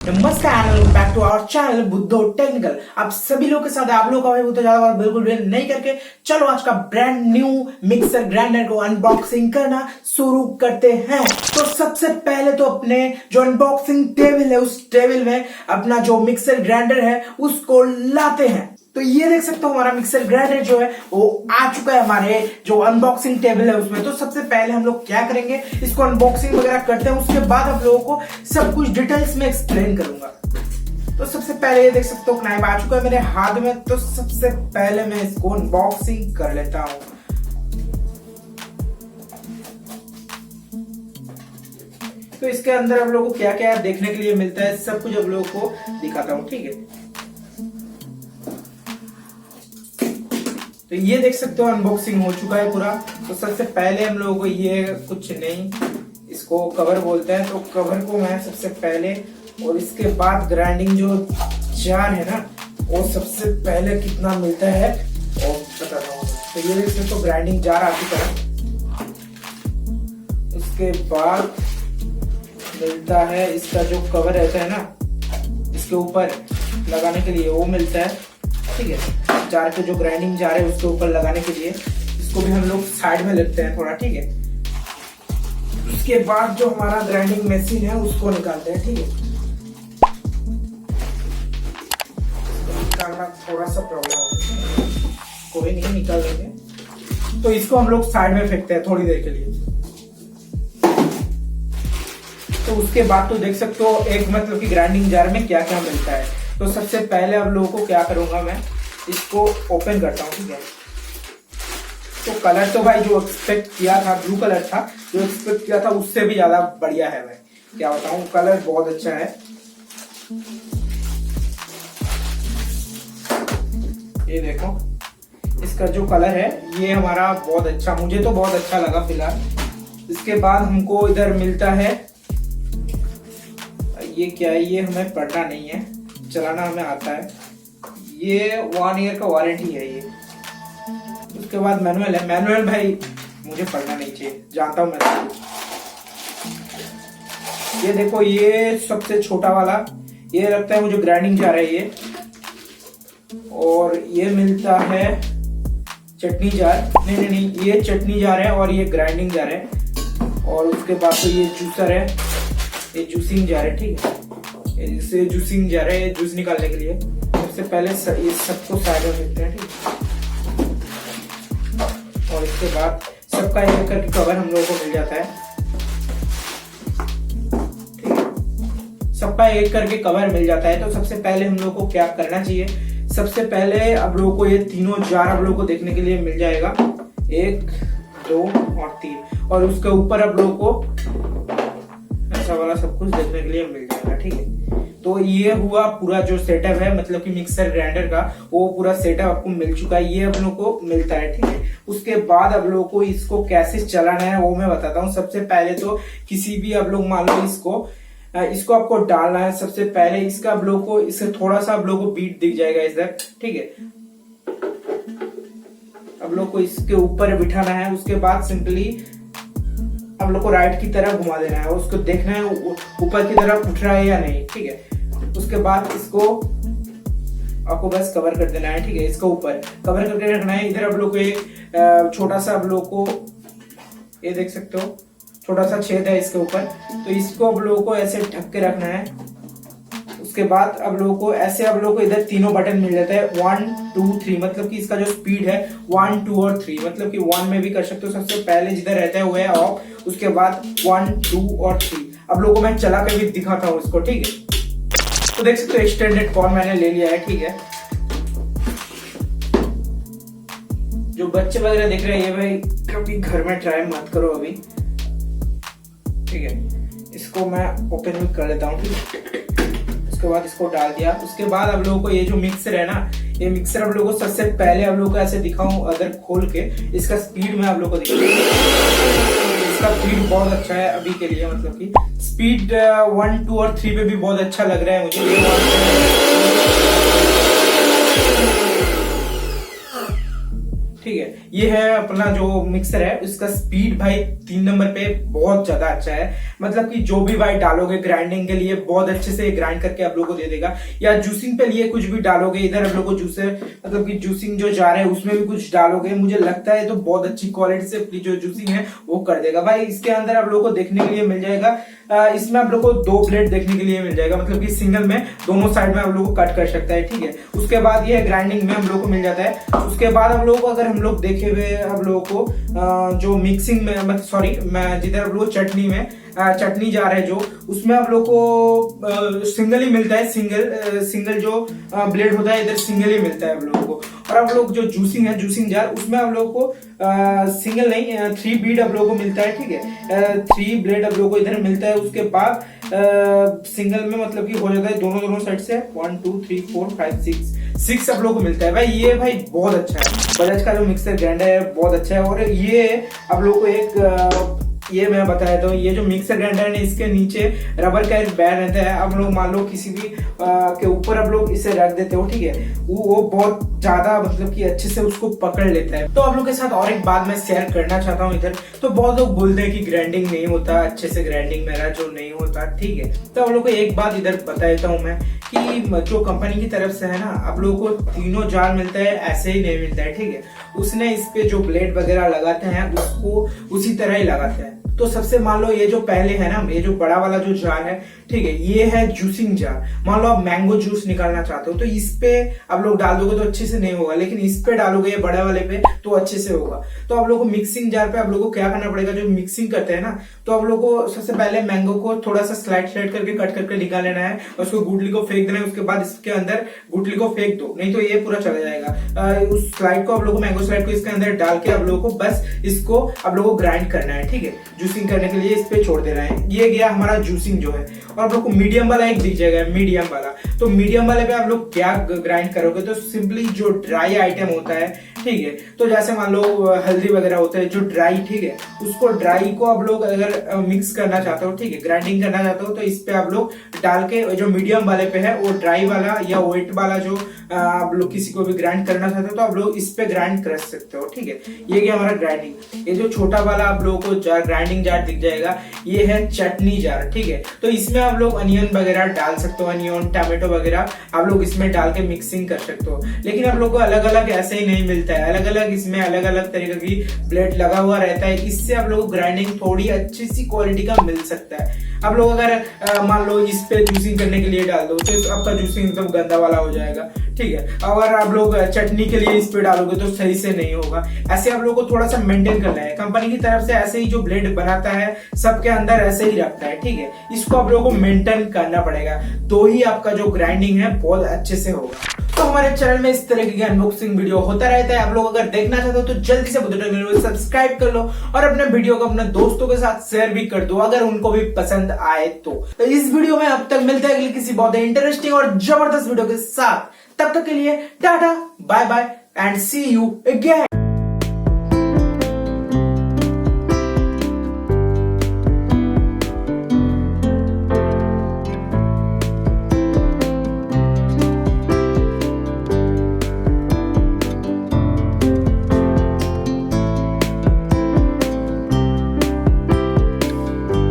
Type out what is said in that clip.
नमस्कार, welcome back to our channel Buddho technical. आप सभी लोग के साथ आप लोग का भाई बुद्धो ज्यादा बात बिल्कुल भी नहीं करके चलो आज का ब्रांड न्यू मिक्सर ग्राइंडर को अनबॉक्सिंग करना शुरू करते हैं। तो सबसे पहले तो अपने जो अनबॉक्सिंग टेबल है उस टेबल में अपना जो मिक्सर ग्राइंडर है उसको लाते हैं। तो ये देख सकते हो हमारा मिक्सर ग्राइंडर जो है वो आ चुका है हमारे जो अनबॉक्सिंग टेबल है उसमें। तो सबसे पहले हम लोग क्या करेंगे, इसको अनबॉक्सिंग वगैरह करते हैं, उसके बाद आप लोगों को सब कुछ डिटेल्स में एक्सप्लेन करूंगा। तो सबसे पहले ये देख सकते हो नाइफ आ चुका है मेरे हाथ में। तो सबसे पहले मैं इसको अनबॉक्सिंग कर लेता हूं। तो इसके अंदर आप लोगों को क्या क्या देखने के लिए मिलता है सब कुछ आप लोगों को दिखाता हूं, ठीक है। तो ये देख सकते हो अनबॉक्सिंग हो चुका है पूरा। तो सबसे पहले हम लोगों को ये कुछ नहीं, इसको कवर बोलते हैं। तो कवर को मैं सबसे पहले, और इसके बाद ग्राइंडिंग जो जार है ना वो सबसे पहले कितना मिलता है और बताता हूँ। तो ये देख सकते हो ग्राइंडिंग जार आ चुका है। उसके बाद मिलता है इसका जो कवर रहता है ना इसके ऊपर लगाने के लिए वो मिलता है, ठीक है। जार के जो ग्राइंडिंग जार है उसके ऊपर लगाने के लिए इसको भी हम लोग साइड में लेते हैं थोड़ा, ठीक है। उसके बाद जो हमारा ग्राइंडिंग मशीन है उसको निकालते हैं, ठीक है। निकालना थोड़ा सा प्रॉब्लम है, कोई नहीं, निकाल लेंगे। तो इसको हम लोग साइड में फेंकते हैं थोड़ी देर के लिए। तो उसके बाद तो देख सकते हो एक मतलब कि ग्राइंडिंग जार में क्या क्या मिलता है। तो सबसे पहले आप लोगों को क्या करूंगा, मैं इसको ओपन करता हूँ, ठीक है। तो कलर तो भाई जो एक्सपेक्ट किया था ब्लू कलर था, जो एक्सपेक्ट किया था उससे भी ज्यादा बढ़िया है भाई, क्या बताऊं, कलर बहुत अच्छा है। ये देखो इसका जो कलर है ये हमारा बहुत अच्छा, मुझे तो बहुत अच्छा लगा फिलहाल। इसके बाद हमको इधर मिलता है ये क्या है, ये हमें पढ़ना नहीं है, चलाना हमें आता है। ये 1 ईयर का वारंटी है ये। उसके बाद मैनुअल है। मैनुअल भाई मुझे पढ़ना नहीं चाहिए, जानता हूं मैं। ये देखो ये सबसे छोटा वाला ये लगता है मुझे ग्राइंडिंग जार है ये। और ये मिलता है चटनी जार, नहीं ये चटनी जार है और ये ग्राइंडिंग जार है। और उसके बाद तो ये जूसर है, ये जूसिंग जार है, ठीक है। इससे जूसिंग जार है, ये जूस निकालने के लिए। सबसे पहले ये सबको साइड में रखते हैं, ठीक है। और इसके बाद सबका एक करके कवर हम लोगों को मिल जाता है, ठीक है। सबका एक करके कवर मिल जाता है। तो सबसे पहले हम लोगों को क्या करना चाहिए, सबसे पहले आप लोगों को ये तीनों जार आप लोगों को देखने के लिए मिल जाएगा, 1 2 और 3। और उसके ऊपर आप लोगों को ऐसा वाला सब कुछ देखने के लिए मिल जाएगा, ठीक है। तो ये हुआ पूरा जो सेटअप है, मतलब कि मिक्सर ग्राइंडर का वो पूरा सेटअप आपको मिल चुका है, ये आप लोगों को मिलता है, ठीक है। उसके बाद आप लोगों को इसको कैसे चलाना है वो मैं बताता हूँ। सबसे पहले तो किसी भी आप लोग मान लो इसको आपको डालना है। सबसे पहले इसका आप लोगों को इससे थोड़ा सा आप लोगों को बीट दिख जाएगा इधर, ठीक है। आप लोग को इसके ऊपर बिठाना है। उसके बाद सिंपली आप लोग को राइट की तरफ घुमा देना है, उसको देखना है ऊपर की तरफ उठ रहा है या नहीं, ठीक है। उसके बाद इसको आपको बस कवर कर देना है, ठीक है। इसको ऊपर कवर करके रखना है। इधर आप लोग को एक छोटा सा आप लोग को ये देख सकते हो छोटा सा छेद है इसके ऊपर, तो इसको आप लोगों को ऐसे ढक के रखना है। उसके बाद आप लोगों को ऐसे आप लोगों को इधर तीनों बटन मिल जाता है, 1 2 3, मतलब कि इसका जो स्पीड है 1 2 और 3, मतलब कि 1 में भी कर सकते हो। सबसे पहले जिधर रहता है वो है ऑफ, उसके बाद 1 2 और 3। अब लोगों को मैं चला के भी दिखाता हूँ इसको, ठीक है। तो देख सकते हो एक्सटेंडेड कॉर्ड मैंने ले लिया है, ठीक है। जो बच्चे वगैरह देख रहे हैं ये भाई कभी घर में ट्राई मत करो अभी, ठीक है। इसको मैं ओपन भी कर लेता हूँ, ठीक है। उसके बाद इसको डाल दिया। उसके बाद आप लोगों को ये जो मिक्सर है ना, ये मिक्सर आप लोगों को सबसे पहले आप लोगों को ऐसे दिखाऊं अगर खोल के, इसका स्पीड में आप लोगों को दिखाऊं। इसका स्पीड बहुत अच्छा है अभी के लिए, मतलब कि स्पीड 1 2 और 3 पे भी बहुत अच्छा लग रहा है मुझे। ठीक है। ये है अपना जो मिक्सर है, इसका स्पीड भाई 3 नंबर पे बहुत ज्यादा अच्छा है। मतलब कि जो भी भाई डालोगे ग्राइंडिंग के लिए बहुत अच्छे से ग्राइंड करके आप लोग को दे देगा, या जूसिंग पे लिए कुछ भी डालोगे, इधर आप लोग को जूसर मतलब कि जूसिंग जो जार है उसमें भी कुछ डालोगे, मुझे लगता है तो बहुत अच्छी क्वालिटी से अपनी जो जूसिंग है वो कर देगा भाई। इसके अंदर आप लोग को देखने के लिए मिल जाएगा, इसमें आप लोग को 2 ब्लेड देखने के लिए मिल जाएगा, मतलब कि सिंगल में दोनों साइड में आप लोग को कट कर सकता है, ठीक है। उसके बाद ये ग्राइंडिंग में हम लोग को मिल जाता है। उसके बाद हम लोग को अगर हम लोग देखे हुए आप लोगों को जो मिक्सिंग में मतलब सॉरी मैं जिधर आप लोग चटनी में चटनी जा रहे जो उसमें आप लोग को सिंगल ही मिलता है, सिंगल जो ब्लेड होता है इधर सिंगल ही मिलता है आप लोगों को। और आप लोग जो जूसिंग है जूसिंग जार उसमें आप लोग को सिंगल नहीं 3 बीड आप लोग को मिलता है, ठीक है। 3 ब्लेड आप लोग को इधर मिलता है। उसके बाद सिंगल में मतलब कि हो जाता है दोनों साइड से 1 2 3 4 5 6 आप लोग को मिलता है भाई। ये भाई बहुत अच्छा है, बजाज का जो मिक्सर ग्राइंडर है बहुत अच्छा है। और ये आप लोग को एक ये मैं बताया तो ये जो मिक्सर ग्राइंडर है इसके नीचे रबर का एक बैर रहता है। आप लोग मान लो किसी भी के ऊपर आप लोग इसे रख देते हो, ठीक है, वो बहुत ज्यादा मतलब कि अच्छे से उसको पकड़ लेता है। तो आप लोग के साथ और एक बात मैं शेयर करना चाहता हूँ इधर। तो बहुत लोग बोलते हैं कि ग्राइंडिंग नहीं होता अच्छे से, ग्राइंडिंग मेरा जो नहीं होता, ठीक है। तो आप लोग को एक बात इधर बता देता हूँ मैं कि जो कंपनी की तरफ से है ना आप लोगों को तीनों जार मिलता है, ऐसे ही नहीं मिलता है, ठीक है। उसने इस पे जो ब्लेड वगैरह लगाते हैं उसको उसी तरह ही लगाते हैं। तो सबसे मान लो ये जो पहले है ना, ये जो बड़ा वाला जो जार है, ठीक है, ये है जूसिंग जार। मान लो आप मैंगो जूस निकालना चाहते हो तो इस पे आप लोग डाल दोगे तो अच्छे से नहीं होगा, लेकिन इस पे डालोगे ये बड़े वाले पे तो अच्छे से होगा। तो आप लोग को मिक्सिंग जार पे आप लोग को क्या करना पड़ेगा, जो मिक्सिंग करते हैं ना, तो आप लोग को सबसे पहले मैंगो को थोड़ा सा स्लाइड करके कट करके निकाल लेना है, और उसको गुटली को फेंक देना है। उसके बाद इसके अंदर गुटली को फेंक दो, नहीं तो ये पूरा चला जाएगा। उस स्लाइड को आप लोग को मैंगो स्लाइड को इसके अंदर डाल के आप लोगों को बस इसको आप लोग को ग्राइंड करना है, ठीक है। जूसिंग करने के लिए इस पे छोड़ देना है। ये गया हमारा जूसिंग जो है। और आप लोग को मीडियम वाला एक दिख जाएगा, मीडियम वाला। तो मीडियम वाले पे आप लोग क्या ग्राइंड करोगे, तो सिंपली जो ड्राई आइटम होता है, ठीक है, तो जैसे मान लो हल्दी वगैरह होता है जो ड्राई, ठीक है, उसको ड्राई को आप लोग अगर मिक्स करना चाहते हो, ठीक है, ग्राइंडिंग करना चाहते हो, तो इस पे आप लोग डाल के जो मीडियम वाले पे है वो ड्राई वाला या वेट वाला जो आप लोग किसी को भी ग्राइंड करना चाहते हो तो आप लोग इस पे ग्राइंड कर सकते हो, ठीक है। ये क्या हमारा ग्राइंडिंग। ये जो छोटा वाला आप लोगों को ग्राइंडिंग जार दिख जाएगा, ये है चटनी जार, ठीक है। तो इसमें आप लोग अनियन वगैरह डाल सकते हो, अनियन टमाटो वगैरह आप लोग इसमें डाल के मिक्सिंग कर सकते हो। लेकिन आप लोग को अलग अलग ऐसे ही नहीं मिलता है, अलग अलग इसमें अलग अलग तरीके की ब्लेड लगा हुआ रहता है। इससे आप लोग को ग्राइंडिंग थोड़ी अच्छी सी क्वालिटी का मिल सकता है। आप लोग अगर मान लो इस पे जूसिंग करने के लिए डाल दो तो आपका जूसिंग एकदम गंदा वाला हो जाएगा, ठीक है। अगर आप लोग चटनी के लिए इस पे डालोगे तो सही से नहीं होगा। ऐसे आप लोग को थोड़ा सा मेंटेन करना है। कंपनी की तरफ से ऐसे ही जो ब्लेड बनाता है सबके अंदर ऐसे ही रखता है, ठीक है। इसको आप लोगों को मेंटेन करना पड़ेगा, तो ही आपका जो ग्राइंडिंग है बहुत अच्छे से होगा। तो हमारे चैनल में इस तरह की अनबॉक्सिंग वीडियो होता रहता है। आप लोग अगर देखना चाहते हो तो जल्दी से बटन सब्सक्राइब कर लो और अपने वीडियो को अपने दोस्तों के साथ शेयर भी कर दो अगर उनको भी पसंद आए तो इस वीडियो में अब तक मिलते हैं अगली किसी बहुत इंटरेस्टिंग और जबरदस्त वीडियो के साथ। तब तक के लिए tata bye bye and see you again.